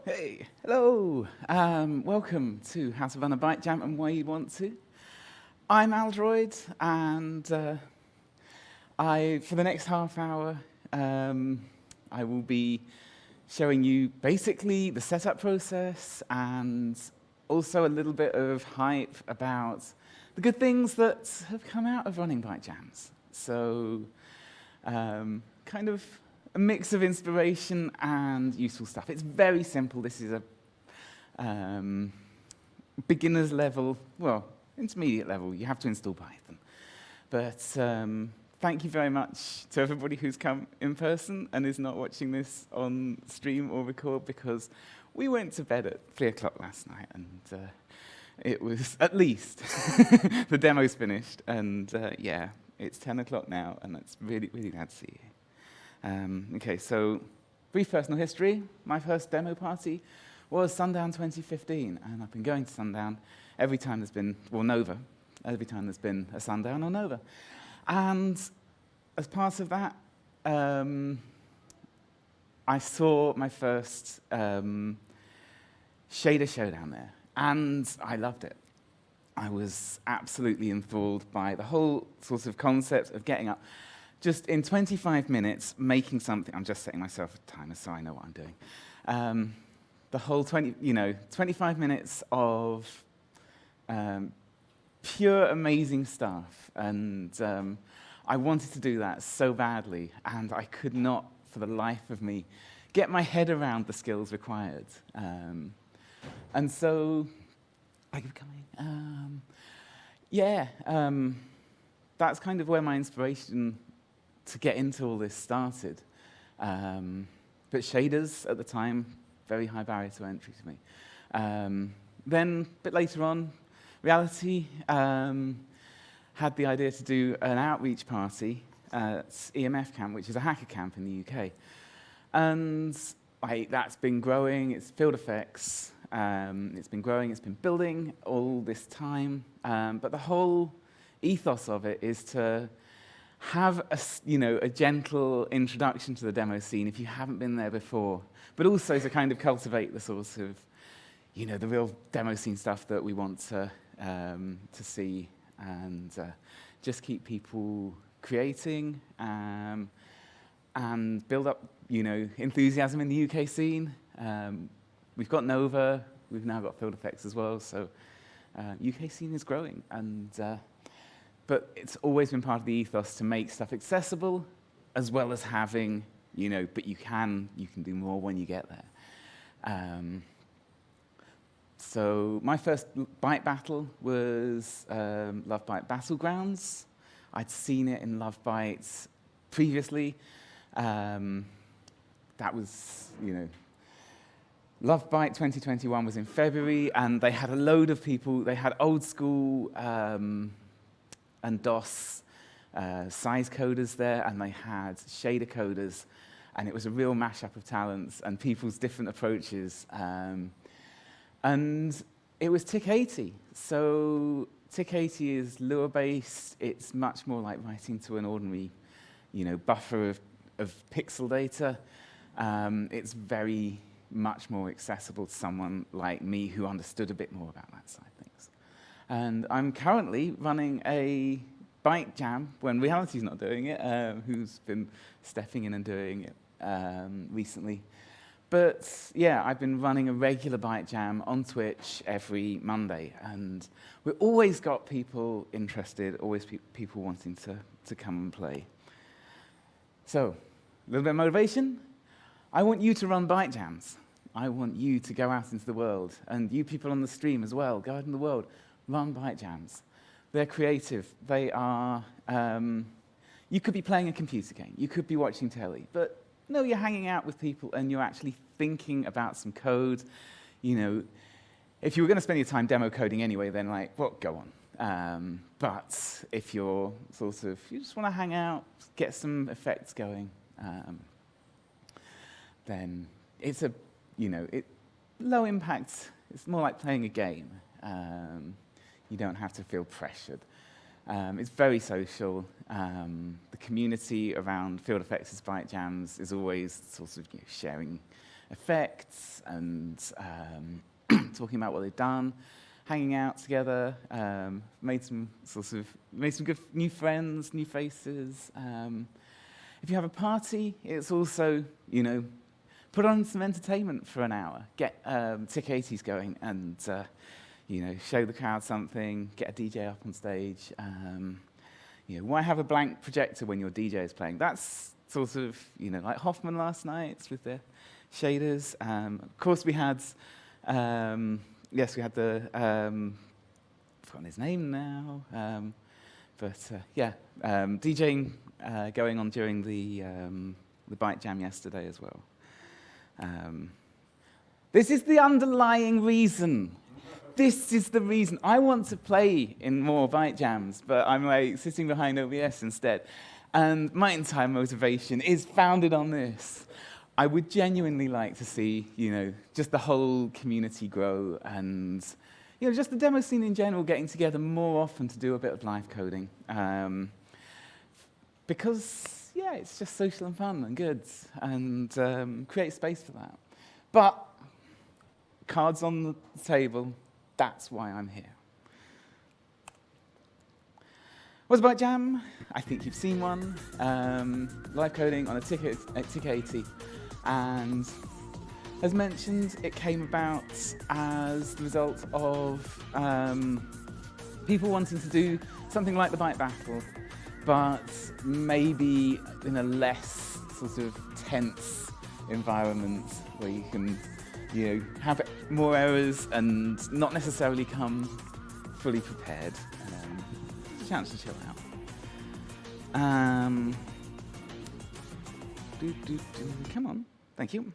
Hey, hello. Welcome to How to Run a Byte Jam and Why You Want to. I'm Aldroid, and for the next half hour, I will be showing you basically the setup process and also a little bit of hype about the good things that have come out of running Byte Jams. So, kind of a mix of inspiration and useful stuff. It's very simple. This is a beginner's level, well, intermediate level. You have to install Python. But thank you very much to everybody who's come in person and is not watching this on stream or record, because we went to bed at 3 o'clock last night, and it was, at least, the demo's finished. And yeah, it's 10 o'clock now, and it's really, really glad to see you. Okay, so brief personal history. My first demo party was Sundown 2015, and I've been going to Sundown every time there's been, well, Nova, every time there's been a Sundown or Nova. And as part of that, I saw my first shader showdown there, and I loved it. I was absolutely enthralled by the whole sort of concept of getting up just in 25 minutes, making something. I'm just setting myself a timer so I know what I'm doing. The whole 25 minutes of pure amazing stuff. And I wanted to do that so badly, and I could not, for the life of me, get my head around the skills required. And so, I keep coming. That's kind of where my inspiration to get into all this started. But shaders at the time, very high barrier to entry to me. Then, a bit later on, Reality had the idea to do an outreach party at EMF Camp, which is a hacker camp in the UK. And that's been growing, it's field effects, it's been growing, it's been building all this time. But the whole ethos of it is to have a gentle introduction to the demo scene if you haven't been there before, but also to kind of cultivate the sort of, the real demo scene stuff that we want to see, and just keep people creating and build up, enthusiasm in the UK scene. We've got Nova, we've now got field effects as well, so UK scene is growing, and but it's always been part of the ethos to make stuff accessible, as well as having, but you can do more when you get there. So my first Byte battle was Love Byte Battlegrounds. I'd seen it in Love Byte previously. That was, Love Byte 2021 was in February, and they had a load of people. They had old school and DOS size coders there, and they had shader coders, and it was a real mashup of talents and people's different approaches. And it was TIC80. So TIC80 is Lua-based. It's much more like writing to an ordinary, buffer of pixel data. It's very much more accessible to someone like me who understood a bit more about that side of things. And I'm currently running a Byte Jam when Reality's not doing it, who's been stepping in and doing it recently. But yeah, I've been running a regular Byte Jam on Twitch every Monday, and we've always got people interested, always people wanting to come and play. So, a little bit of motivation. I want you to run Byte Jams. I want you to go out into the world, and you people on the stream as well, go out in the world, run Byte Jams. They're creative. They are, you could be playing a computer game, you could be watching telly, but no, you're hanging out with people and you're actually thinking about some code. If you were going to spend your time demo coding anyway, then go on. But if you're you just want to hang out, get some effects going, then it's low impact. It's more like playing a game. You don't have to feel pressured. It's very social. The community around field effects as Byte Jams is always sharing effects and talking about what they've done, hanging out together, made some good new friends, new faces. If you have a party, it's also, put on some entertainment for an hour, get TIC80s going, and show the crowd something, get a DJ up on stage. Why have a blank projector when your DJ is playing? That's sort of, like Hoffman last night with the shaders. Of course, we had, the, I've forgotten his name now, DJing going on during the Bytejam yesterday as well. This is the underlying reason. This is the reason. I want to play in more Bytejams, but I'm like sitting behind OBS instead. And my entire motivation is founded on this. I would genuinely like to see, just the whole community grow and, just the demo scene in general getting together more often to do a bit of live coding. Because, it's just social and fun and good, and create space for that. But cards on the table, that's why I'm here. What's Bytejam? I think you've seen one. Live coding on a TIC80. And as mentioned, it came about as the result of people wanting to do something like the Byte Battle, but maybe in a less sort of tense environment where you can, have more errors and not necessarily come fully prepared. It's a chance to chill out. Come on, thank you.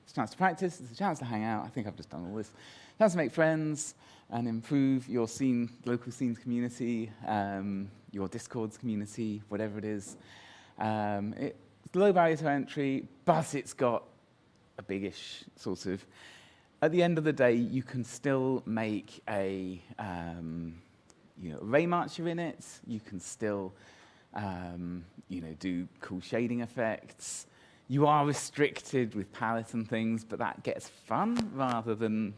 It's a chance to practice, it's a chance to hang out. I think I've just done all this. A chance to make friends and improve your scene, local scenes community, your Discord's community, whatever it is. It's low barrier to entry, but it's got a biggish sort of. At the end of the day, you can still make a ray marcher in it. You can still do cool shading effects. You are restricted with palette and things, but that gets fun rather than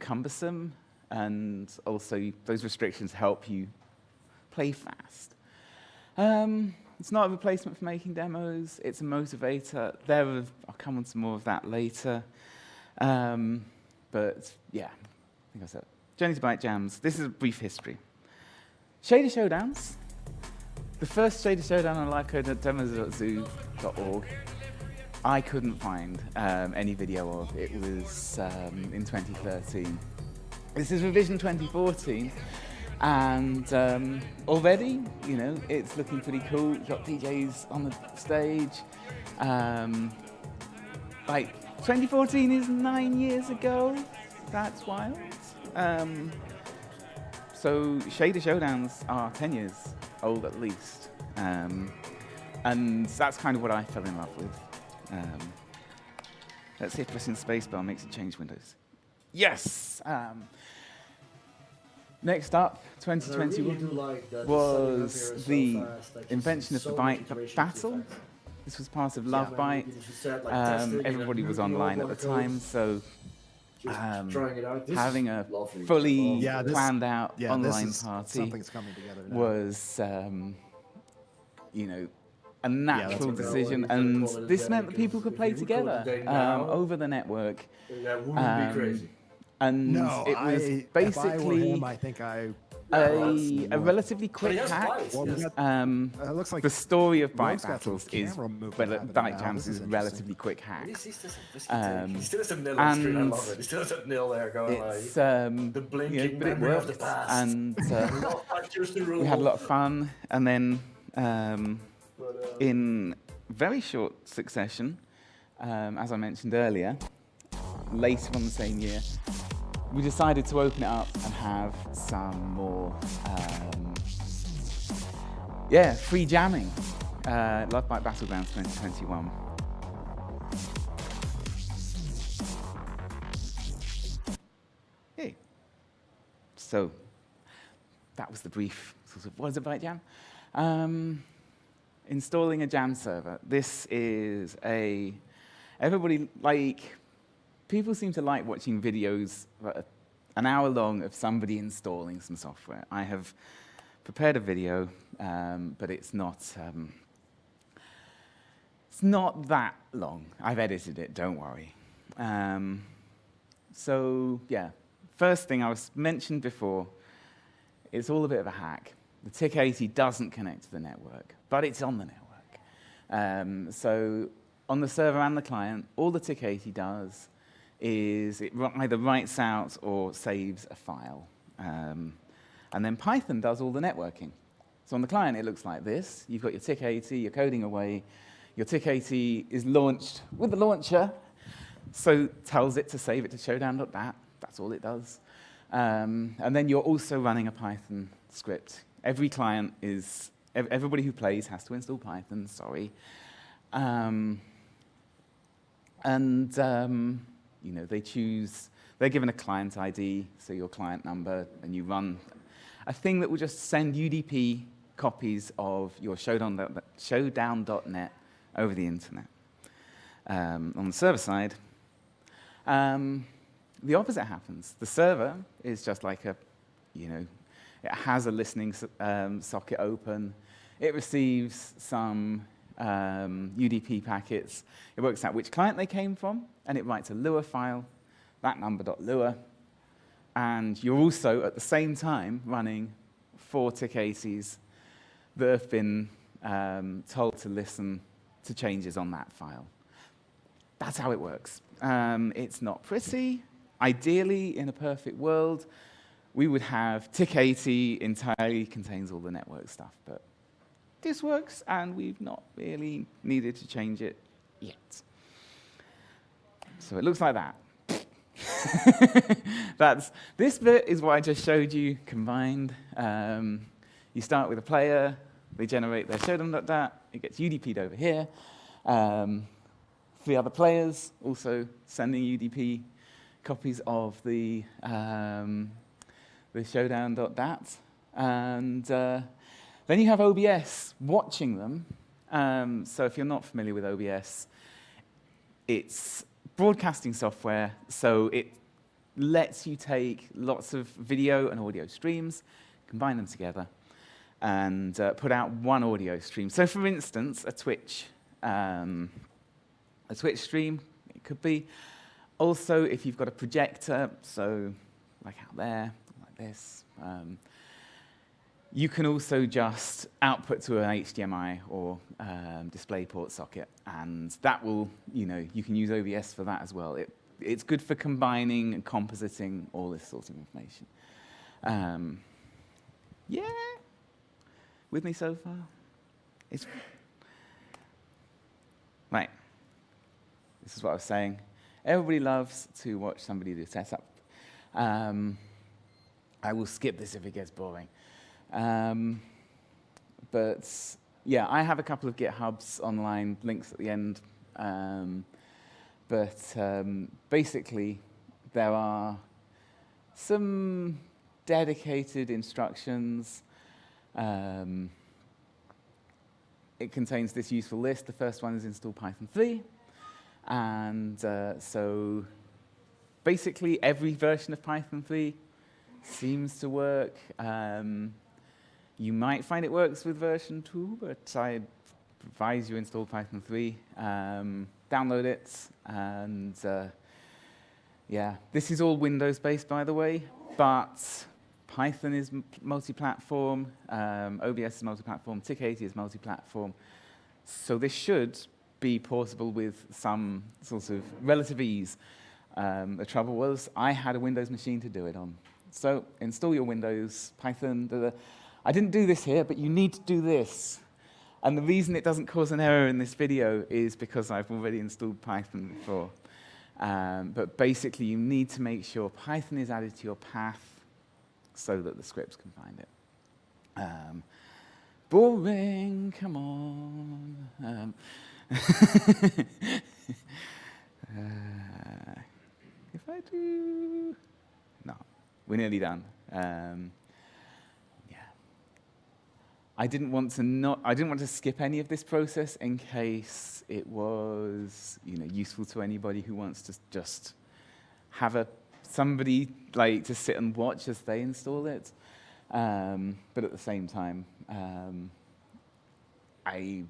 cumbersome. And also, those restrictions help you play fast. It's not a replacement for making demos. It's a motivator. I'll come on to more of that later. But yeah, I think I said it. Journey to Bytejams. This is a brief history. Shader Showdowns. The first Shader Showdown on livecoding.demos.zoo.org. I couldn't find any video of. It was in 2013. This is revision 2014. And already, it's looking pretty cool. We've got DJs on the stage. 2014 is 9 years ago. That's wild. So Shader Showdowns are 10 years old at least. And that's kind of what I fell in love with. Let's see if pressing the spacebar makes it change windows. Yes! Next up, 2021 was the invention of the Byte Battle. This was part of Love Byte. Everybody was online at the time, so having a fully planned out online party was, a natural decision, and this meant that people could play together over the network. That wouldn't be crazy. And it was basically a relatively quick hack. Looks like the story of Byte Battles is, Bytejams is a relatively quick hack. He still has some nil on screen, I love it. He still has that nil there going like, the blinking but it memory of worked, the past. and we had a lot of fun, and then in very short succession, as I mentioned earlier, later on the same year, we decided to open it up and have some more, free jamming. Love Byte Battlegrounds 2021. Hey. So, that was the brief sort of, what is a Bytejam? Installing a jam server. This is a everybody, people seem to like watching videos an hour long of somebody installing some software. I have prepared a video, but it's not that long. I've edited it, don't worry. So, yeah, first thing I was mentioned before, it's all a bit of a hack. The TIC80 doesn't connect to the network, but it's on the network. So on the server and the client, all the TIC80 does is it either writes out or saves a file. And then Python does all the networking. So on the client, it looks like this. You've got your TIC80, you're coding away. Your TIC80 is launched with the launcher, so tells it to save it to showdown.dat. That's all it does. And then you're also running a Python script. Every client is, everybody who plays has to install Python, sorry. You know, they're given a client ID, so your client number, and you run a thing that will just send UDP copies of your showdown.net over the internet. On the server side, the opposite happens. The server is just like it has a listening socket open. It receives some UDP packets. It works out which client they came from, and it writes a Lua file, that number.lua. And you're also, at the same time, running 4 TIC80s that have been told to listen to changes on that file. That's how it works. It's not pretty. Ideally, in a perfect world, we would have TIC80 entirely contains all the network stuff, but this works, and we've not really needed to change it yet. So it looks like that. This bit is what I just showed you combined. You start with a player, they generate their showdown.dat, it gets UDP'd over here. 3 other players also sending UDP copies of the showdown.dat. And then you have OBS watching them. So if you're not familiar with OBS, it's broadcasting software, so it lets you take lots of video and audio streams, combine them together, and put out one audio stream. So for instance, a Twitch stream, it could be. Also, if you've got a projector, so like out there, like this, you can also just output to an HDMI or DisplayPort socket, and that will, you can use OBS for that as well. It's good for combining and compositing all this sort of information. Yeah? With me so far? Right. This is what I was saying. Everybody loves to watch somebody do setup. I will skip this if it gets boring. But yeah, I have a couple of GitHubs online, links at the end. Basically, there are some dedicated instructions. It contains this useful list. The first one is install Python 3. And so basically, every version of Python 3 seems to work. You might find it works with version 2, but I advise you install Python 3. Download it, and yeah, this is all Windows-based, by the way, but Python is multi-platform, OBS is multi-platform, TIC80 is multi-platform, so this should be portable with some sort of relative ease. The trouble was, I had a Windows machine to do it on. So install your Windows, Python. I didn't do this here, but you need to do this. And the reason it doesn't cause an error in this video is because I've already installed Python before. But basically, you need to make sure Python is added to your path so that the scripts can find it. Boring, come on. If I do... No, we're nearly done. Yeah. I didn't want to skip any of this process in case it was, useful to anybody who wants to just have somebody like to sit and watch as they install it. But at the same time, I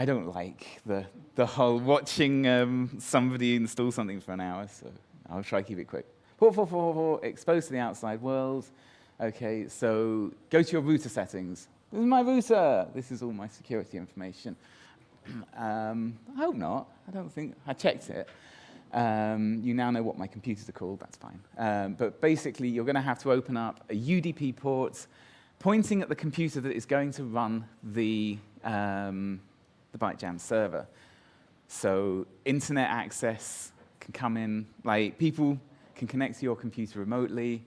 don't like the whole watching somebody install something for an hour, so I'll try to keep it quick. Port 444, exposed to the outside world. Okay, so go to your router settings. This is my router. This is all my security information. I hope not. I don't think. I checked it. You now know what my computers are called. That's fine. But basically, you're going to have to open up a UDP port pointing at the computer that is going to run the Bytejam server. So internet access can come in. Like, people can connect to your computer remotely.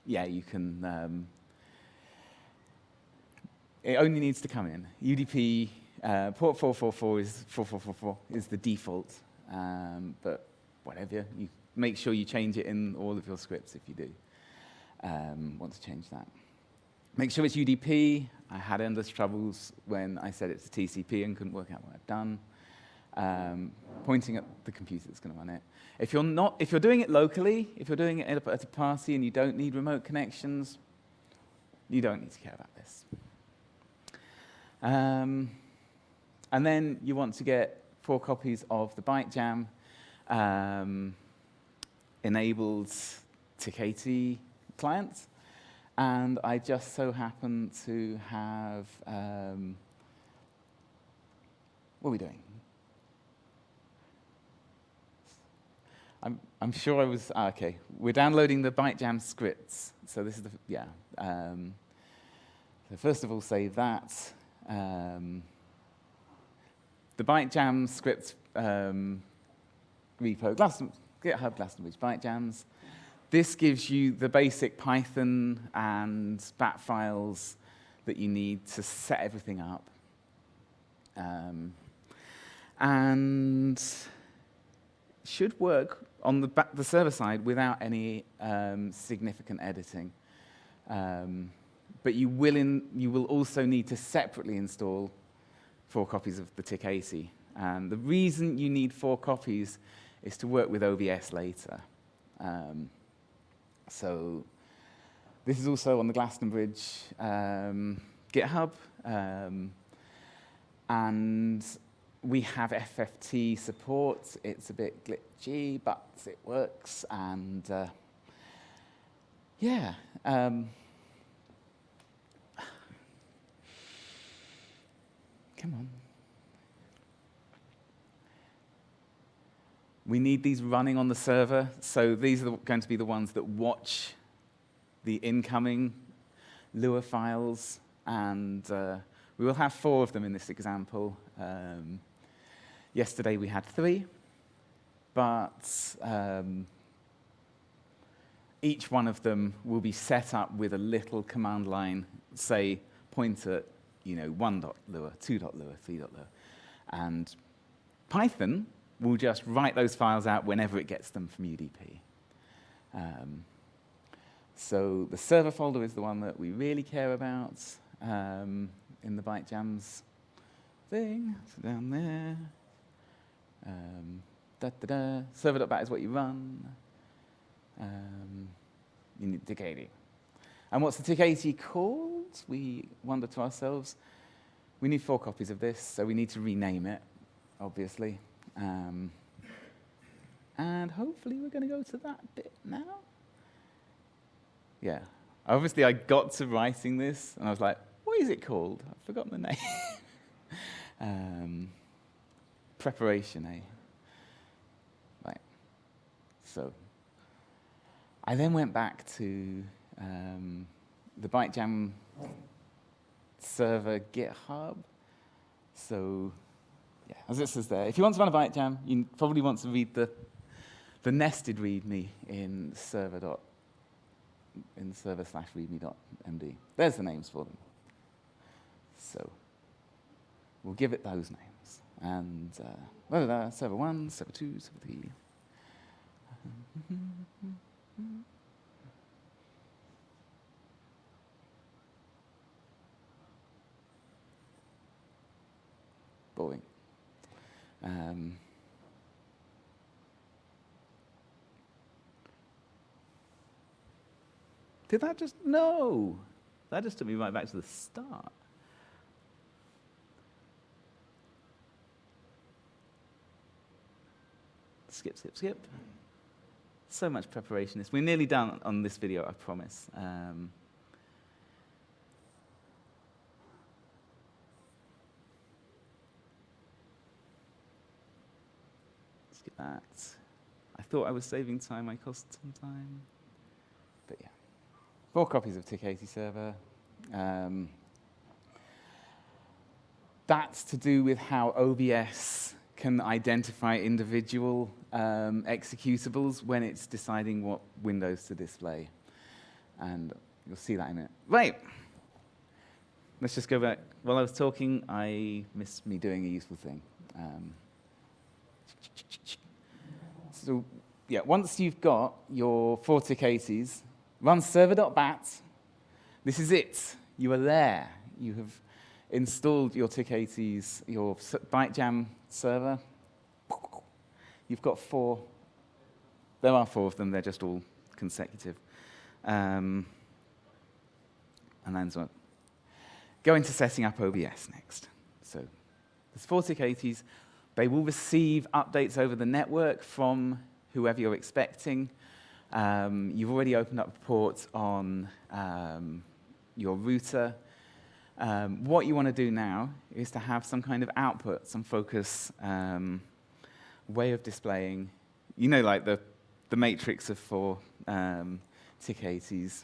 Yeah, you can. It only needs to come in. UDP port 444 is the default, but whatever, you make sure you change it in all of your scripts if you do want to change that. Make sure it's UDP. I had endless troubles when I set it to TCP and couldn't work out what I'd done. Pointing at the computer that's going to run it. If you're doing it locally, if you're doing it at a party and you don't need remote connections, you don't need to care about this. And then you want to get 4 copies of the Bytejam enabled TIC80 client. And I just so happen to have, what are we doing? I'm sure I was, okay. We're downloading the Bytejam scripts. So this is so first of all, save that. The Bytejam script repo, GitHub Glastonbury Bytejams. This gives you the basic Python and bat files that you need to set everything up. And should work on the server side without any significant editing. But you will also need to separately install 4 copies of the TIC80. And the reason you need 4 copies is to work with OBS later. So this is also on the Glastonbury GitHub. And we have FFT support. It's a bit glitchy, but it works. And yeah. Come on. We need these running on the server. So these are going to be the ones that watch the incoming Lua files. And we will have 4 of them in this example. Yesterday we had 3. But each one of them will be set up with a little command line, say, point at 1.lua, 2.lua, 3.lua. And Python will just write those files out whenever it gets them from UDP. So the server folder is the one that we really care about in the Bytejams thing. So down there. Server.bat is what you run. You need TIC80. And what's the TIC80 called? We wonder to ourselves. We need 4 copies of this, so we need to rename it, obviously. And hopefully we're going to go to that bit now. Yeah. Obviously, I got to writing this, and I was like, what is it called? I've forgotten the name. Preparation, eh? Right. So I then went back to the Bytejam server GitHub. So, yeah, as it says there, if you want to run a Bytejam, you probably want to read the nested README in server/readme.md. There's the names for them. So we'll give it those names. And server 1, server 2, server 3. Did that just, no. That just took me right back to the start. Skip, skip, skip. So much preparation. We're nearly done on this video, I promise. Skip that. I thought I was saving time. I cost some time. But yeah. 4 copies of Tick80 server. That's to do with how OBS can identify individual executables when it's deciding what windows to display. And you'll see that in a minute. Right. Let's just go back. While I was talking, I missed me doing a useful thing. So, yeah, once you've got your 4 Tick80s, run server.bat. This is it. You are there. You have installed your Tick80s, your bytejam server. You've got 4. There are 4 of them. They're just all consecutive. And then so go into setting up OBS next. So there's 4 Tick80s. They will receive updates over the network from whoever you're expecting. You've already opened up ports on your router. What you want to do now is to have some kind of output, some focus way of displaying, like the matrix of 4 Tick80s.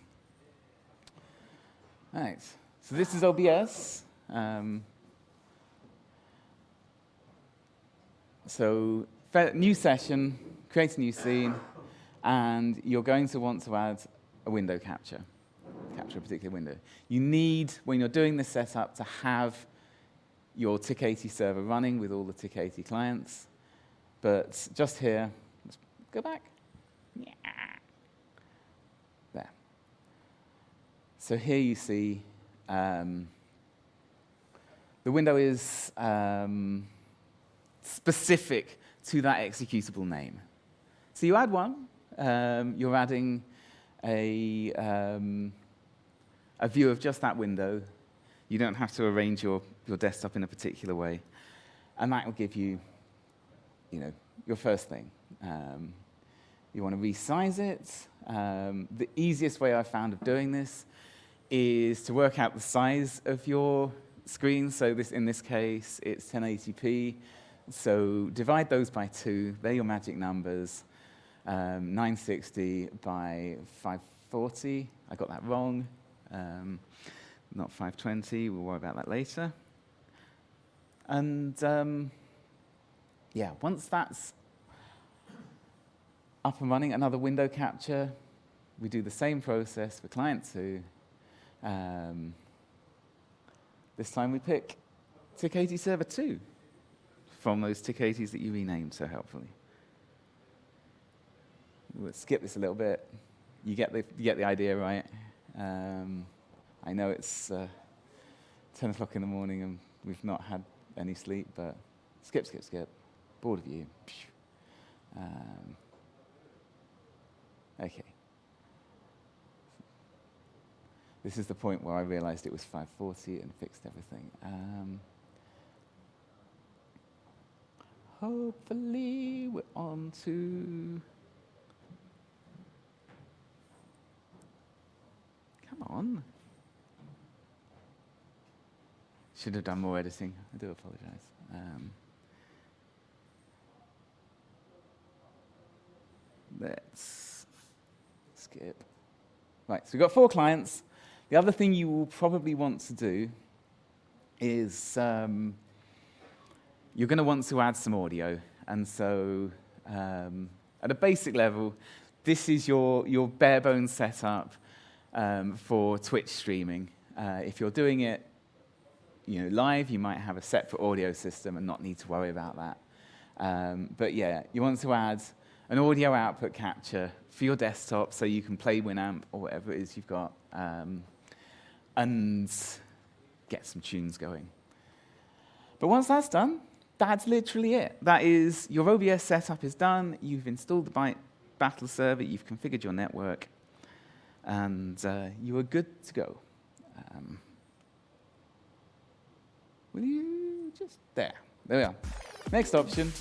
All right, so this is OBS. So new session, create a new scene, and you're going to want to add a window capture a particular window. You need, when you're doing this setup, to have your Tick80 server running with all the Tick80 clients. But just here, let's go back. Yeah. There. So here you see the window is specific to that executable name. So you add one. You're adding a view of just that window. You don't have to arrange your desktop in a particular way. And that will give you, your first thing. You want to resize it. The easiest way I've found of doing this is to work out the size of your screen. So in this case, it's 1080p. So divide those by 2. They're your magic numbers. 960 by 540. I got that wrong. Not 520. We'll worry about that later. And yeah, once that's up and running, another window capture. We do the same process for client 2. This time we pick Tick80 server 2 from those Tick80s that you renamed so helpfully. We'll skip this a little bit. You get the idea, right? I know it's 10 o'clock in the morning and we've not had any sleep, but skip. Bored of you. Okay. This is the point where I realized it was 540 and fixed everything. Hopefully we're on to... Come on. Should have done more editing. I do apologize. Let's skip. Right, so we've got 4 clients. The other thing you will probably want to do is you're going to want to add some audio. And so at a basic level, this is your bare bones setup for Twitch streaming. If you're doing it live, you might have a separate audio system and not need to worry about that. But yeah, you want to add an audio output capture for your desktop so you can play Winamp or whatever it is you've got and get some tunes going. But once that's done, that's literally it. That is, your OBS setup is done, you've installed the Byte Battle server, you've configured your network, and you are good to go. Will you just, there we are. Next option,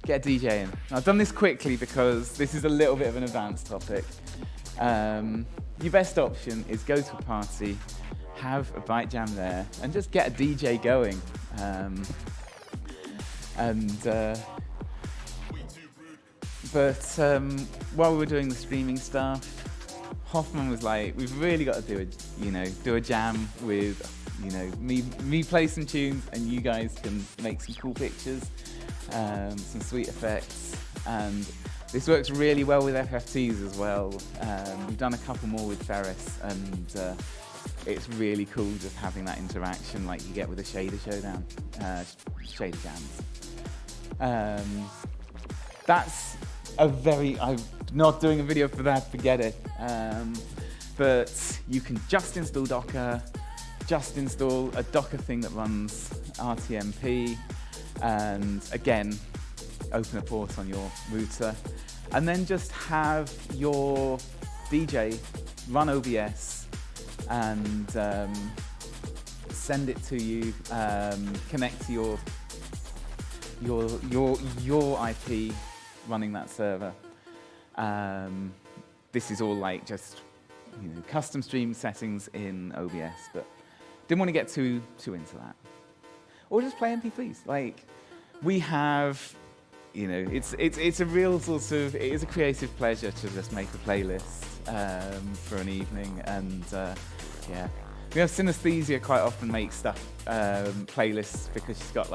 get a DJ in. Now, I've done this quickly because this is a little bit of an advanced topic. Your best option is go to a party, have a Bytejam there, and just get a DJ going. While we were doing the streaming stuff, Hoffman was like, "We've really got to do a jam with, me play some tunes, and you guys can make some cool pictures, some sweet effects." And this works really well with FFTs as well. We've done a couple more with Ferris, and it's really cool just having that interaction like you get with a shader showdown, shader jams. That's I'm not doing a video for that, forget it. But you can just install Docker, just install a Docker thing that runs RTMP, and again, open a port on your router, and then just have your DJ run OBS and send it to you, connect to your IP running that server. This is all like just custom stream settings in OBS, but didn't want to get too into that. Or just play MP3s. Like we have, it's a real sort of, it is a creative pleasure to just make a playlist for an evening, and yeah. We have Synesthesia quite often make stuff, playlists, because she's got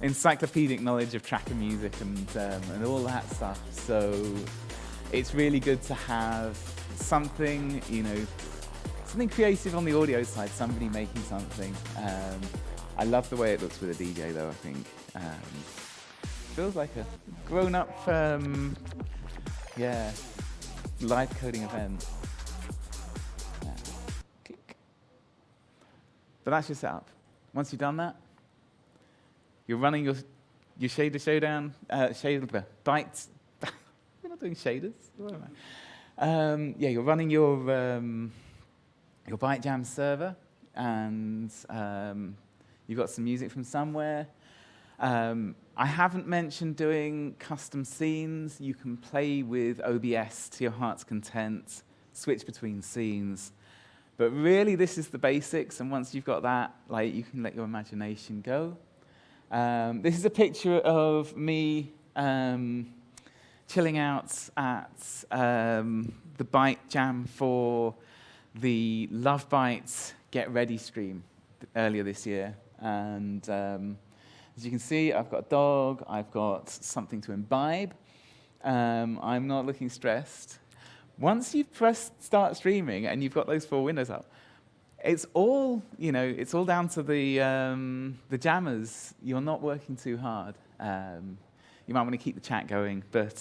encyclopedic knowledge of tracker music and all that stuff. So it's really good to have something, something creative on the audio side, somebody making something. I love the way it looks with a DJ though, I think. Feels like a grown-up, live coding event. Click. But that's your setup. Once you've done that, you're running your shader showdown, bytes. We're not doing shaders. You're running your Bytejam server, and you've got some music from somewhere. I haven't mentioned doing custom scenes. You can play with OBS to your heart's content, switch between scenes. But really, this is the basics, and once you've got that, you can let your imagination go. This is a picture of me chilling out at the Bytejam for the Love Byte Get Ready stream earlier this year. And as you can see, I've got a dog, I've got something to imbibe. I'm not looking stressed. Once you've pressed start streaming and you've got those 4 windows up, it's all, it's all down to the jammers. You're not working too hard. You might want to keep the chat going, but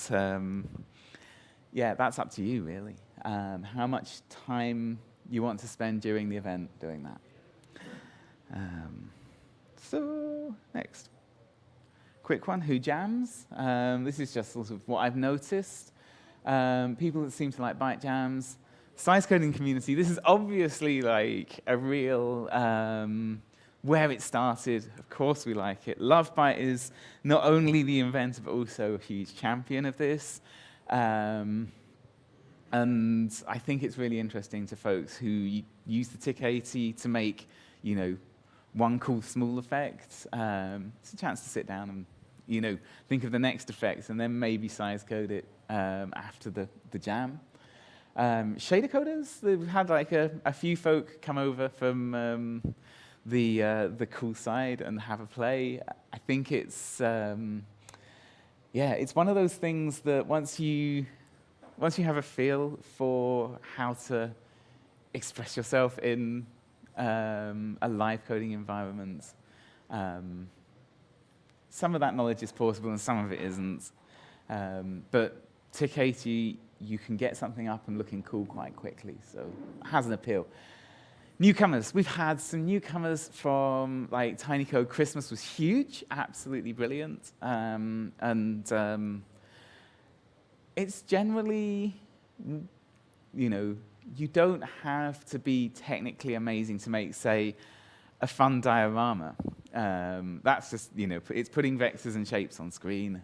that's up to you, really. How much time you want to spend during the event doing that. So, next. Quick one, who jams? This is just sort of what I've noticed. People that seem to like Bytejams. Size coding community, this is obviously like a real, where it started. Of course we like it. LoveByte is not only the inventor, but also a huge champion of this. And I think it's really interesting to folks who use the TIC80 to make, one cool small effect. It's a chance to sit down and, think of the next effect and then maybe size code it after the jam. Shader coders, they've had a few folk come over from the cool side and have a play. I think it's it's one of those things that once you have a feel for how to express yourself in a live coding environment, some of that knowledge is portable and some of it isn't. But TIC80, you can get something up and looking cool quite quickly, so it has an appeal. Newcomers. We've had some newcomers from, like, Tiny Code Christmas was huge, absolutely brilliant. It's generally, you don't have to be technically amazing to make, say, a fun diorama. That's just, it's putting vectors and shapes on screen.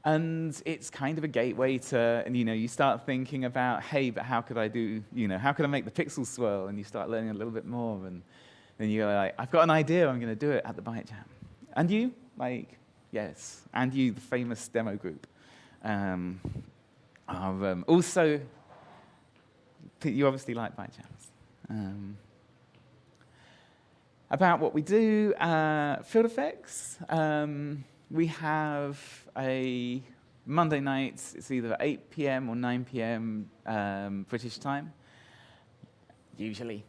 And it's kind of a gateway to, and you start thinking about, hey, but how could I make the pixels swirl? And you start learning a little bit more, and then you're like, I've got an idea, I'm going to do it at the Bytejam. And you, yes, and you, the famous demo group, are also, you obviously like Bytejams. About what we do, field effects. We have a Monday night, it's either 8 p.m. or 9 p.m. British time, usually.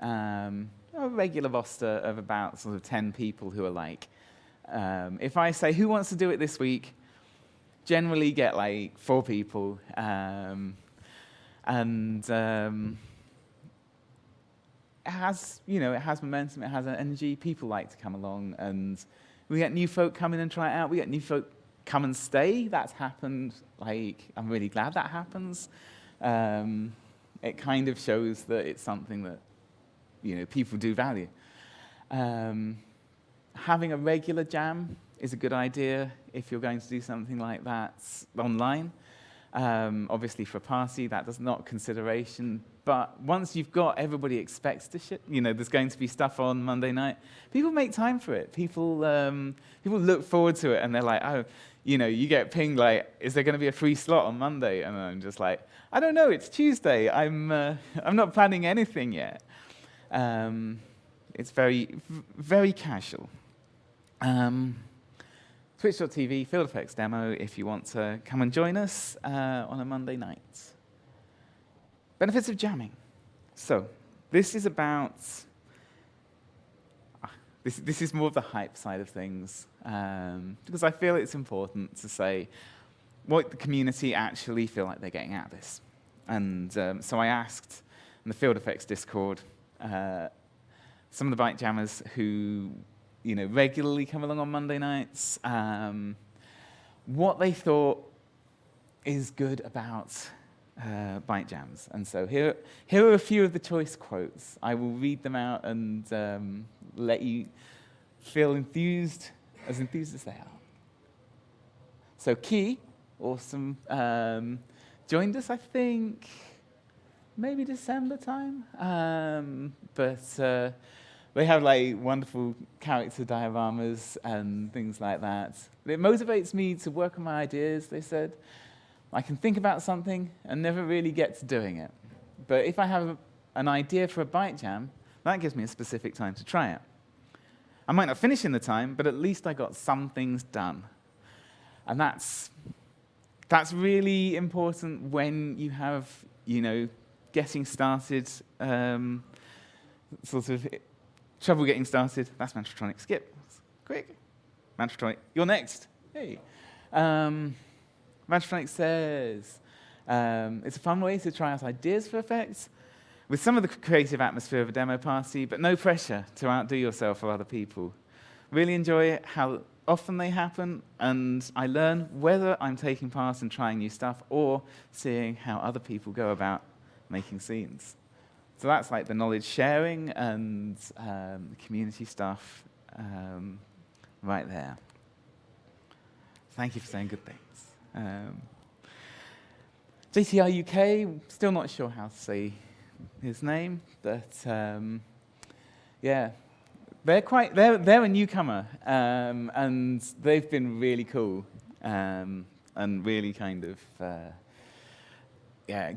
A regular roster of about sort of 10 people who are like, if I say, who wants to do it this week, generally get like 4 people. It has, it has momentum, it has an energy, people like to come along, and we get new folk come in and try it out. We get new folk come and stay. That's happened. I'm really glad that happens. It kind of shows that it's something that, people do value. Having a regular jam is a good idea if you're going to do something like that online. Obviously, for a party, that does not consideration. But once you've got, everybody expects to there's going to be stuff on Monday night. People make time for it. People look forward to it, and they're like, oh, you get pinged like, is there going to be a free slot on Monday? And I'm just like, I don't know. It's Tuesday. I'm not planning anything yet. It's very, very casual. Twitch.tv, Field Effects demo, if you want to come and join us on a Monday night. Benefits of jamming. So, this is about, this is more of the hype side of things, because I feel it's important to say what the community actually feel like they're getting out of this. And so I asked in the Field Effects Discord, some of the Bytejammers who regularly come along on Monday nights, what they thought is good about Bytejams. And so here are a few of the choice quotes. I will read them out and let you feel enthused as they are. So Key, awesome, joined us, I think, maybe December time, but they have wonderful character dioramas and things like that. It motivates me to work on my ideas, they said. I can think about something and never really get to doing it. But if I have an idea for a Bytejam, that gives me a specific time to try it. I might not finish in the time, but at least I got some things done. And that's really important when you have, getting started, sort of trouble getting started. That's Mantratronic. Skip. Quick. Mantratronic, you're next. Hey. Mantratronic says, it's a fun way to try out ideas for effects with some of the creative atmosphere of a demo party, but no pressure to outdo yourself or other people. Really enjoy how often they happen, and I learn whether I'm taking part in trying new stuff or seeing how other people go about making scenes. So that's the knowledge sharing and community stuff right there. Thank you for saying good things. JTR UK, still not sure how to say his name, but yeah, they're a newcomer, and they've been really cool and really kind of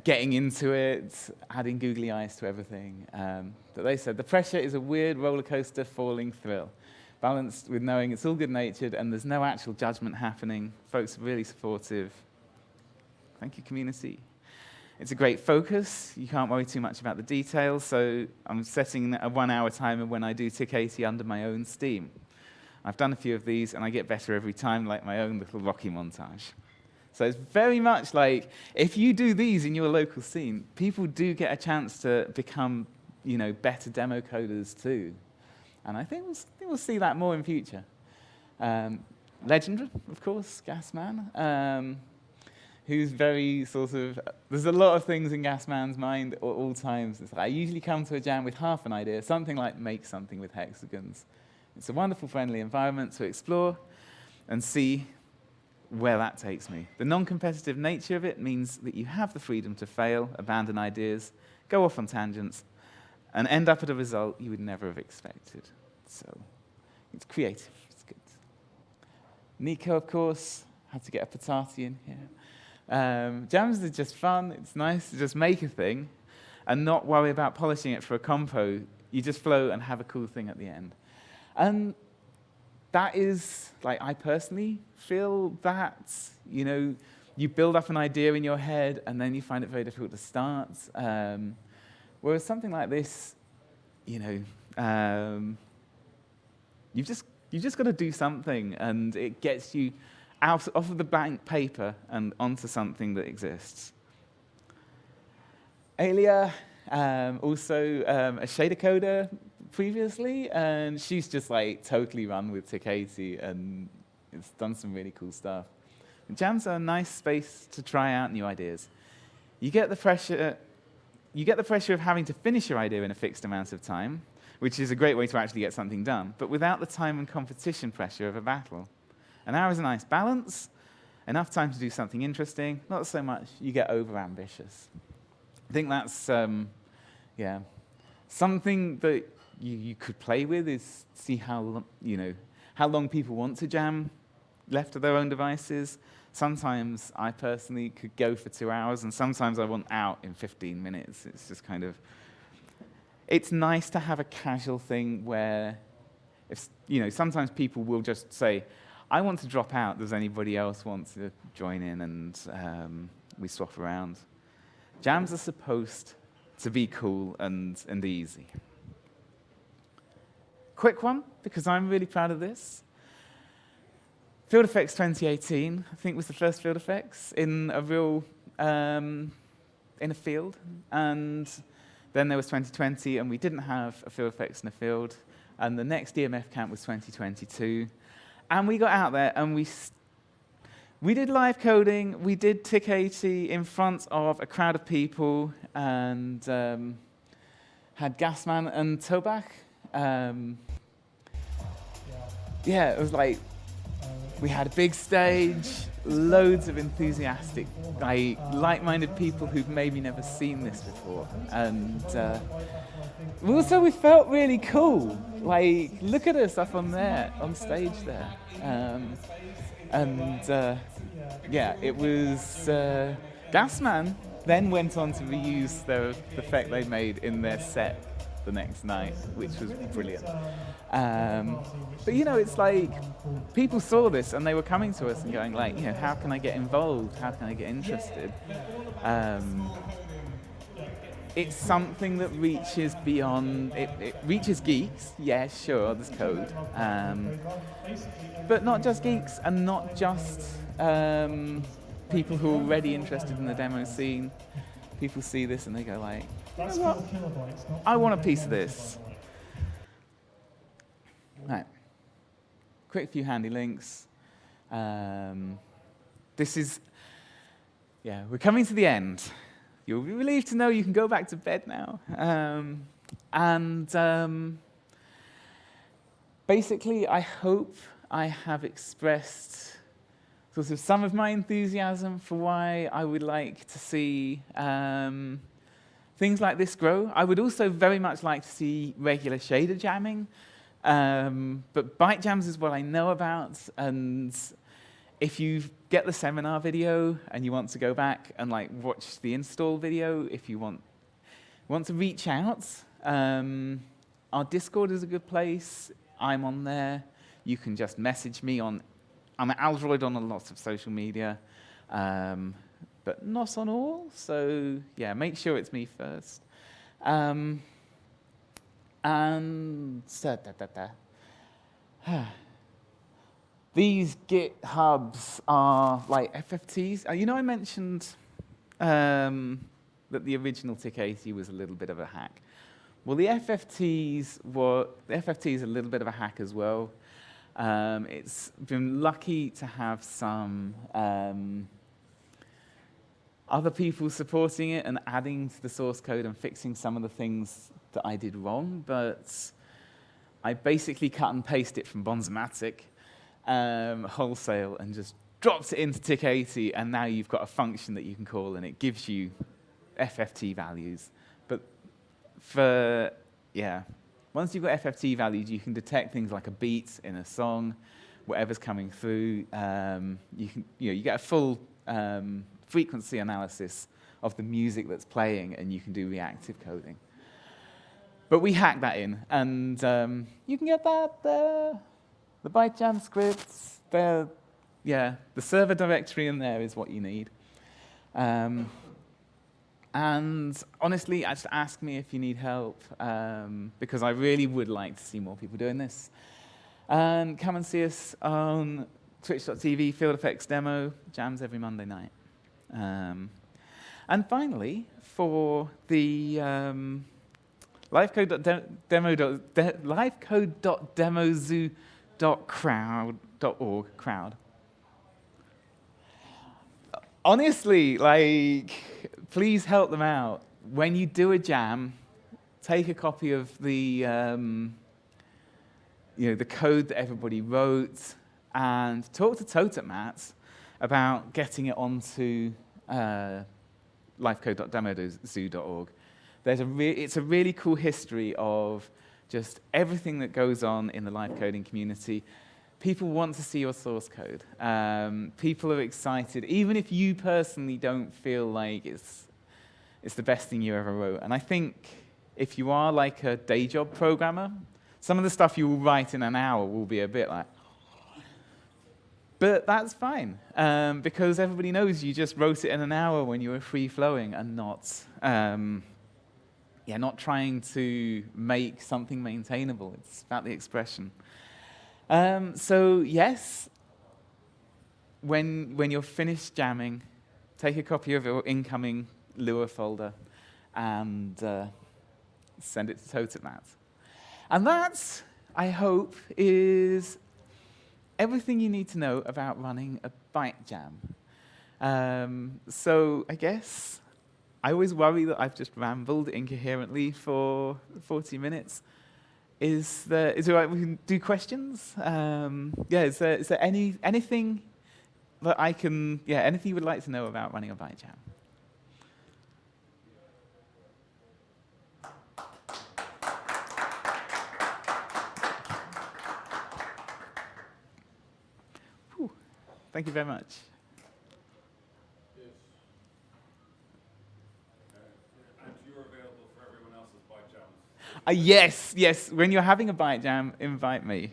getting into it, adding googly eyes to everything. But they said the pressure is a weird roller coaster falling thrill, balanced with knowing it's all good-natured and there's no actual judgment happening. Folks are really supportive. Thank you, community. It's a great focus. You can't worry too much about the details, so I'm setting a 1-hour timer when I do Tick 80 under my own steam. I've done a few of these, and I get better every time, like my own little Rocky montage. So it's very much like, if you do these in your local scene, people do get a chance to become better demo coders too. And I think we'll see that more in future. Legend, of course, Gasman, who's very sort of, there's a lot of things in Gasman's mind at all times. It's like, I usually come to a jam with half an idea, something like make something with hexagons. It's a wonderful, friendly environment to explore and see where that takes me. The non-competitive nature of it means that you have the freedom to fail, abandon ideas, go off on tangents, and end up at a result you would never have expected. So it's creative, it's good. Nico, of course, had to get a patati in here. Jams are just fun. It's nice to just make a thing and not worry about polishing it for a compo. You just flow and have a cool thing at the end. And that is, like, I personally feel that, you build up an idea in your head and then you find it very difficult to start. Whereas something like this, you've just got to do something, and it gets you off of the blank paper and onto something that exists. Alia, also a shader coder previously, and she's just like totally run with TIC80 and it's done some really cool stuff. And jams are a nice space to try out new ideas. You get the pressure of having to finish your idea in a fixed amount of time, which is a great way to actually get something done, but without the time and competition pressure of a battle. An hour is a nice balance, enough time to do something interesting, not so much you get over-ambitious. I think that's, something that you could play with is see how long people want to jam left to their own devices. Sometimes I personally could go for 2 hours, and sometimes I want out in 15 minutes. It's just kind of, it's nice to have a casual thing where, sometimes people will just say, I want to drop out, does anybody else want to join in? And we swap around. Jams are supposed to be cool and easy. Quick one, because I'm really proud of this. Field Effects 2018, I think, was the first Field Effects in a real, in a field. And then there was 2020, and we didn't have a Field Effects in a field. And the next DMF camp was 2022. And we got out there, and we did live coding, we did TIC80 in front of a crowd of people, and had Gasman and Tobak. It was like, we had a big stage, loads of enthusiastic, like-minded people who've maybe never seen this before. And also we felt really cool. Like, look at us up on there, on stage there. It was, Gasman then went on to reuse the effect they made in their set the next night, which was brilliant. But it's like, people saw this and they were coming to us and going like, how can I get involved? How can I get interested? It's something that reaches beyond, it reaches geeks, yeah, sure, there's code. But not just geeks and not just people who are already interested in the demo scene. People see this and they go like, you know what? I want a piece of this. Right. Quick few handy links. This is, we're coming to the end. You'll be relieved to know you can go back to bed now. Basically, I hope I have expressed sort of some of my enthusiasm for why I would like to see things like this grow. I would also very much like to see regular shader jamming, but Bytejams is what I know about, and if you get the seminar video and you want to go back and watch the install video, if you want to reach out, our Discord is a good place. I'm on there. You can just message me I'm an aldroid on a lot of social media, but not on all. So make sure it's me first. These GitHubs are like FFTs. I mentioned that the original TIC80 was a little bit of a hack. Well, the FFT is a little bit of a hack as well. It's been lucky to have some other people supporting it and adding to the source code and fixing some of the things that I did wrong, but I basically cut and paste it from Bonzomatic wholesale and just dropped it into Tick80, and now you've got a function that you can call, and it gives you FFT values. But once you've got FFT values, you can detect things like a beat in a song, whatever's coming through. You get a full frequency analysis of the music that's playing, and you can do reactive coding. But we hacked that in, and you can get that there. The Bytejam scripts, the server directory in there is what you need. And honestly, just ask me if you need help, because I really would like to see more people doing this. And come and see us on twitch.tv, Field Effects Demo, jams every Monday night. And finally, for the livecode.demozoo.crowd.org crowd. Honestly, please help them out. When you do a jam, take a copy of the the code that everybody wrote, and talk to Totetmat about getting it onto livecode.demozoo.org. It's a really cool history of just everything that goes on in the live coding community. People want to see your source code. People are excited, even if you personally don't feel like it's the best thing you ever wrote. And I think if you are like a day job programmer, some of the stuff you will write in an hour will be a bit like, but that's fine, because everybody knows you just wrote it in an hour when you were free-flowing and not trying to make something maintainable. It's about the expression. So yes, when you're finished jamming, take a copy of your incoming Lua folder and send it to Totetmat. And that, I hope, is everything you need to know about running a Bytejam. So I guess I always worry that I've just rambled incoherently for 40 minutes. Is it all right we can do questions? Is there anything that I can, anything you would like to know about running a Bytejam? Whew. Thank you very much. Yes. When you're having a Bytejam, invite me.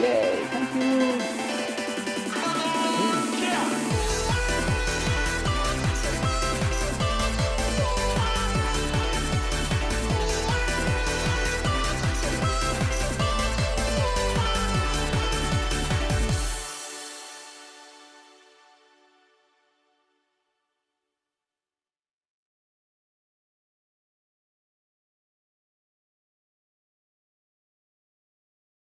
Yay, thank you.